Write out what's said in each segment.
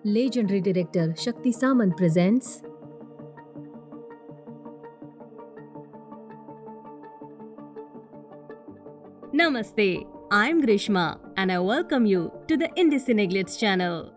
Legendary director Shakti Samant presents Namaste, I'm Grishma and I welcome you to the Indie Cineglitz channel.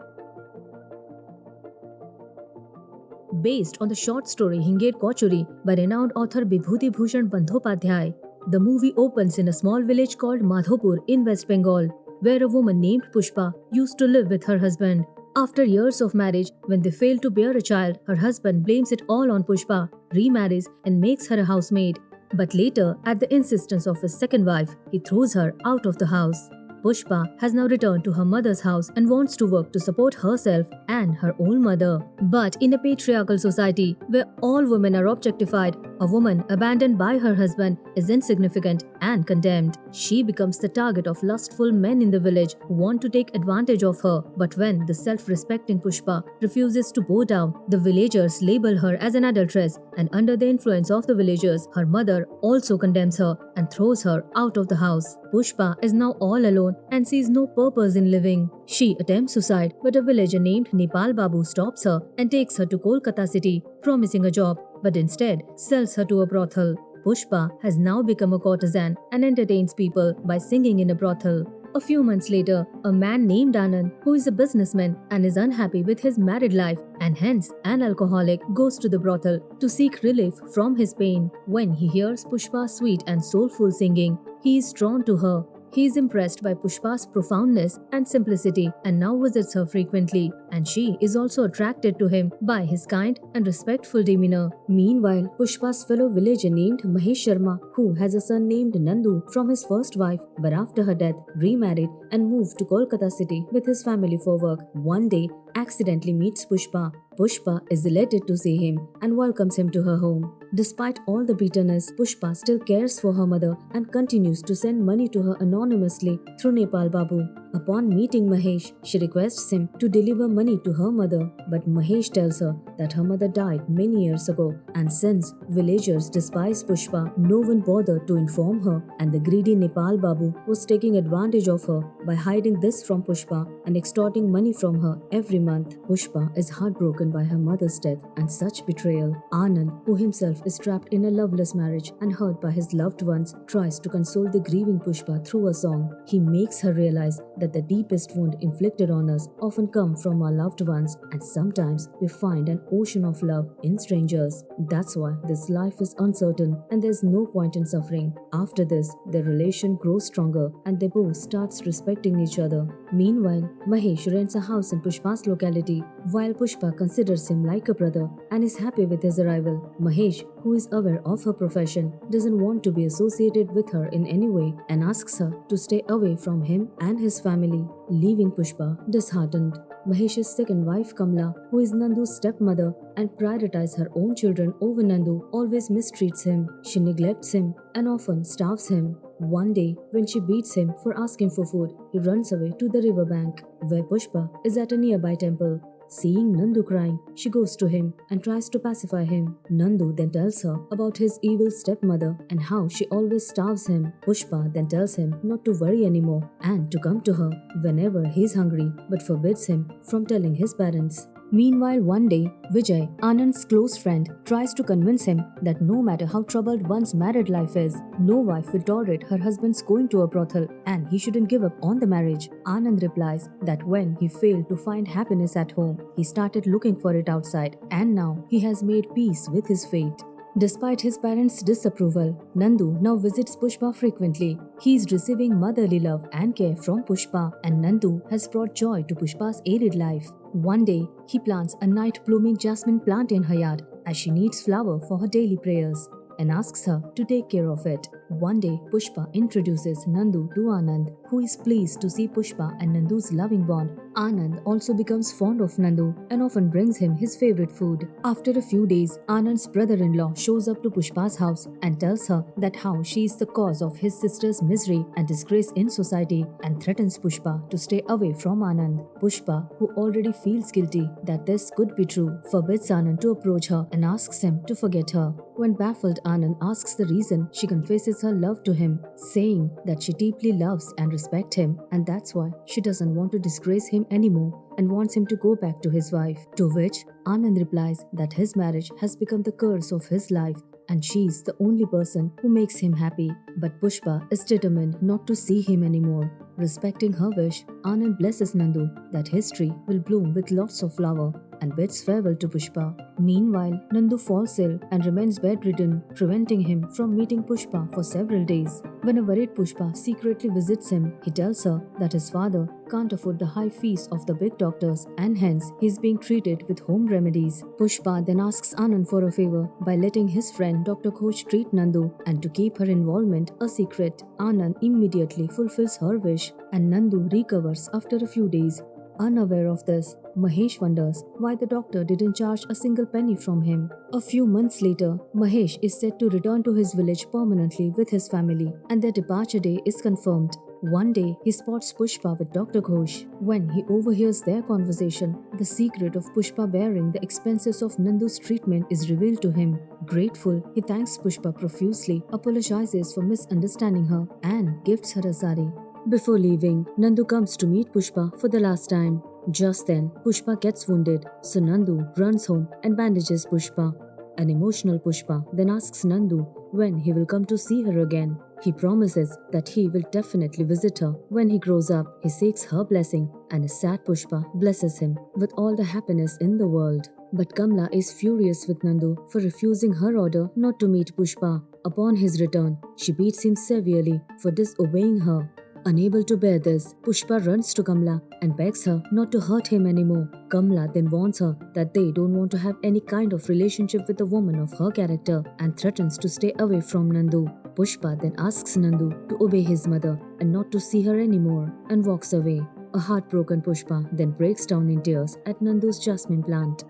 Based on the short story Hinged Kochuri by renowned author Bibhuti Bhushan Bandhopadhyay, the movie opens in a small village called Madhopur in West Bengal, where a woman named Pushpa used to live with her husband. After years of marriage, when they fail to bear a child, her husband blames it all on Pushpa, remarries, and makes her a housemaid. But later, at the insistence of his second wife, he throws her out of the house. Pushpa has now returned to her mother's house and wants to work to support herself and her own mother. But in a patriarchal society where all women are objectified, a woman abandoned by her husband is insignificant and condemned. She becomes the target of lustful men in the village who want to take advantage of her. But when the self-respecting Pushpa refuses to bow down, the villagers label her as an adulteress, and under the influence of the villagers, her mother also condemns her and throws her out of the house. Pushpa is now all alone and sees no purpose in living. She attempts suicide, but a villager named Nepal Babu stops her and takes her to Kolkata city, promising a job, but instead sells her to a brothel. Pushpa has now become a courtesan and entertains people by singing in a brothel. A few months later, a man named Anand, who is a businessman and is unhappy with his married life and hence an alcoholic, goes to the brothel to seek relief from his pain. When he hears Pushpa's sweet and soulful singing, he is drawn to her. He is impressed by Pushpa's profoundness and simplicity and now visits her frequently, and she is also attracted to him by his kind and respectful demeanor. Meanwhile, Pushpa's fellow villager named Mahesh Sharma, who has a son named Nandu from his first wife but after her death remarried and moved to Kolkata city with his family for work, one day accidentally meets Pushpa. Pushpa is delighted to see him and welcomes him to her home. Despite all the bitterness, Pushpa still cares for her mother and continues to send money to her anonymously through Nepal Babu. Upon meeting Mahesh, she requests him to deliver money to her mother, but Mahesh tells her that her mother died many years ago, and since villagers despise Pushpa, no one bothered to inform her, and the greedy Nepal Babu was taking advantage of her by hiding this from Pushpa and extorting money from her every month. Pushpa is heartbroken by her mother's death and such betrayal. Anand, who himself is trapped in a loveless marriage and hurt by his loved ones, tries to console the grieving Pushpa through a song. He makes her realize that the deepest wound inflicted on us often come from our loved ones, and sometimes we find an ocean of love in strangers. That's why this life is uncertain and there's no point in suffering. After this, their relation grows stronger and they both start respecting each other. Meanwhile, Mahesh rents a house in Pushpa's locality. While Pushpa considers him like a brother and is happy with his arrival, Mahesh, who is aware of her profession, doesn't want to be associated with her in any way and asks her to stay away from him and his family, leaving Pushpa disheartened. Mahesh's second wife Kamla, who is Nandu's stepmother and prioritizes her own children over Nandu, always mistreats him. She neglects him and often starves him. One day, when she beats him for asking for food, he runs away to the riverbank, where Pushpa is at a nearby temple. Seeing Nandu crying, she goes to him and tries to pacify him. Nandu then tells her about his evil stepmother and how she always starves him. Pushpa then tells him not to worry anymore and to come to her whenever he's hungry, but forbids him from telling his parents. Meanwhile, one day, Vijay, Anand's close friend, tries to convince him that no matter how troubled one's married life is, no wife will tolerate her husband's going to a brothel and he shouldn't give up on the marriage. Anand replies that when he failed to find happiness at home, he started looking for it outside, and now he has made peace with his fate. Despite his parents' disapproval, Nandu now visits Pushpa frequently. He is receiving motherly love and care from Pushpa, and Nandu has brought joy to Pushpa's arid life. One day, he plants a night-blooming jasmine plant in her yard as she needs flower for her daily prayers and asks her to take care of it. One day, Pushpa introduces Nandu to Anand, who is pleased to see Pushpa and Nandu's loving bond. Anand also becomes fond of Nandu and often brings him his favorite food. After a few days, Anand's brother-in-law shows up to Pushpa's house and tells her that how she is the cause of his sister's misery and disgrace in society and threatens Pushpa to stay away from Anand. Pushpa, who already feels guilty that this could be true, forbids Anand to approach her and asks him to forget her. When baffled, Anand asks the reason, she confesses expresses her love to him, saying that she deeply loves and respects him, and that's why she doesn't want to disgrace him anymore and wants him to go back to his wife. To which Anand replies that his marriage has become the curse of his life and she's the only person who makes him happy. But Pushpa is determined not to see him anymore. Respecting her wish, Anand blesses Nandu that his tree will bloom with lots of flower and bids farewell to Pushpa. Meanwhile, Nandu falls ill and remains bedridden, preventing him from meeting Pushpa for several days. When a worried Pushpa secretly visits him, he tells her that his father can't afford the high fees of the big doctors and hence he's being treated with home remedies. Pushpa then asks Anand for a favor by letting his friend Dr. Ghosh treat Nandu and to keep her involvement a secret. Anand immediately fulfills her wish and Nandu recovers after a few days. Unaware of this, Mahesh wonders why the doctor didn't charge a single penny from him. A few months later, Mahesh is set to return to his village permanently with his family and their departure day is confirmed. One day, he spots Pushpa with Dr. Ghosh. When he overhears their conversation, the secret of Pushpa bearing the expenses of Nandu's treatment is revealed to him. Grateful, he thanks Pushpa profusely, apologizes for misunderstanding her, and gifts her a sari. Before leaving, Nandu comes to meet Pushpa for the last time. Just then, Pushpa gets wounded, so Nandu runs home and bandages Pushpa. An emotional Pushpa then asks Nandu when he will come to see her again. He promises that he will definitely visit her when he grows up. He seeks her blessing and a sad Pushpa blesses him with all the happiness in the world. But Kamla is furious with Nandu for refusing her order not to meet Pushpa. Upon his return, she beats him severely for disobeying her. Unable to bear this, Pushpa runs to Kamla and begs her not to hurt him anymore. Kamla then warns her that they don't want to have any kind of relationship with a woman of her character and threatens to stay away from Nandu. Pushpa then asks Nandu to obey his mother and not to see her anymore and walks away. A heartbroken Pushpa then breaks down in tears at Nandu's jasmine plant.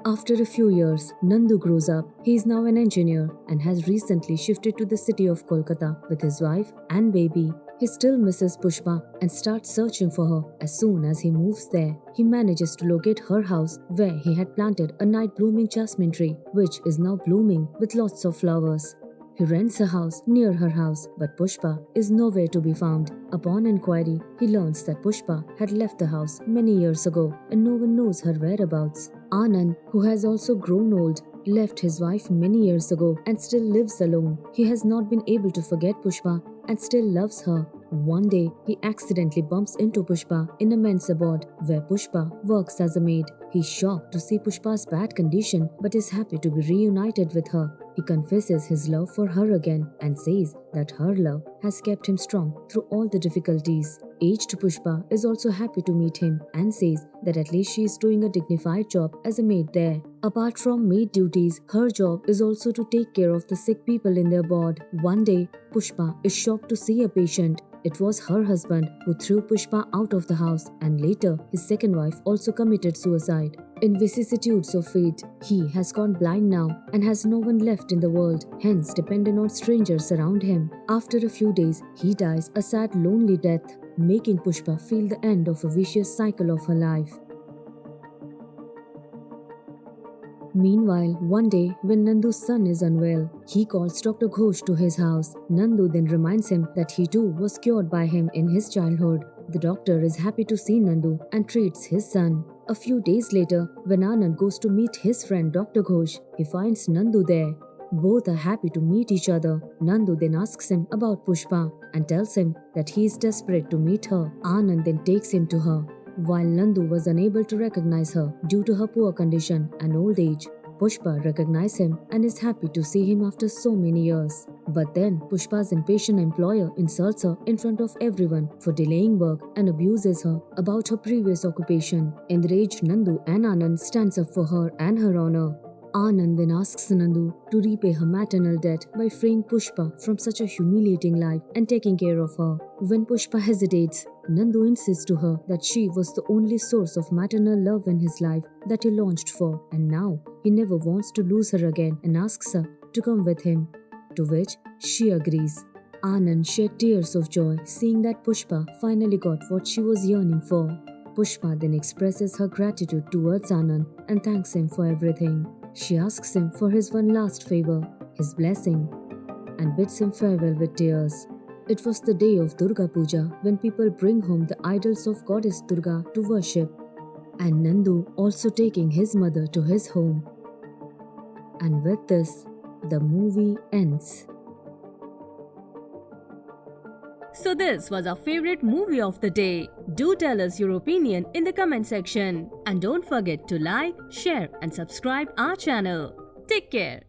After a few years, Nandu grows up. He is now an engineer and has recently shifted to the city of Kolkata with his wife and baby. He still misses Pushpa and starts searching for her as soon as he moves there. He manages to locate her house where he had planted a night blooming jasmine tree, which is now blooming with lots of flowers. He rents a house near her house, but Pushpa is nowhere to be found. Upon inquiry, he learns that Pushpa had left the house many years ago and no one knows her whereabouts. Anand, who has also grown old, left his wife many years ago and still lives alone. He has not been able to forget Pushpa and still loves her. One day, he accidentally bumps into Pushpa in a men's abode where Pushpa works as a maid. He's shocked to see Pushpa's bad condition but is happy to be reunited with her. He confesses his love for her again and says that her love has kept him strong through all the difficulties. Aged Pushpa is also happy to meet him and says that at least she is doing a dignified job as a maid there. Apart from maid duties, her job is also to take care of the sick people in their ward. One day, Pushpa is shocked to see a patient. It was her husband who threw Pushpa out of the house and later his second wife also committed suicide. In vicissitudes of fate, he has gone blind now and has no one left in the world, hence dependent on strangers around him. After a few days, he dies a sad lonely death, making Pushpa feel the end of a vicious cycle of her life. Meanwhile, one day, when Nandu's son is unwell, he calls Dr. Ghosh to his house. Nandu then reminds him that he too was cured by him in his childhood. The doctor is happy to see Nandu and treats his son. A few days later, when Anand goes to meet his friend Dr. Ghosh, he finds Nandu there. Both are happy to meet each other. Nandu then asks him about Pushpa and tells him that he is desperate to meet her. Anand then takes him to her. While Nandu was unable to recognize her due to her poor condition and old age, Pushpa recognizes him and is happy to see him after so many years. But then Pushpa's impatient employer insults her in front of everyone for delaying work and abuses her about her previous occupation. Enraged Nandu and Anand stands up for her and her honor. Anand then asks Nandu to repay her maternal debt by freeing Pushpa from such a humiliating life and taking care of her. When Pushpa hesitates, Nandu insists to her that she was the only source of maternal love in his life that he longed for, and now he never wants to lose her again and asks her to come with him, to which she agrees. Anand shed tears of joy seeing that Pushpa finally got what she was yearning for. Pushpa then expresses her gratitude towards Anand and thanks him for everything. She asks him for his one last favor, his blessing, and bids him farewell with tears. It was the day of Durga Puja, when people bring home the idols of goddess Durga to worship, and Nandu also taking his mother to his home. And with this, the movie ends. So this was our favorite movie of the day. Do tell us your opinion in the comment section. And don't forget to like, share and subscribe our channel. Take care.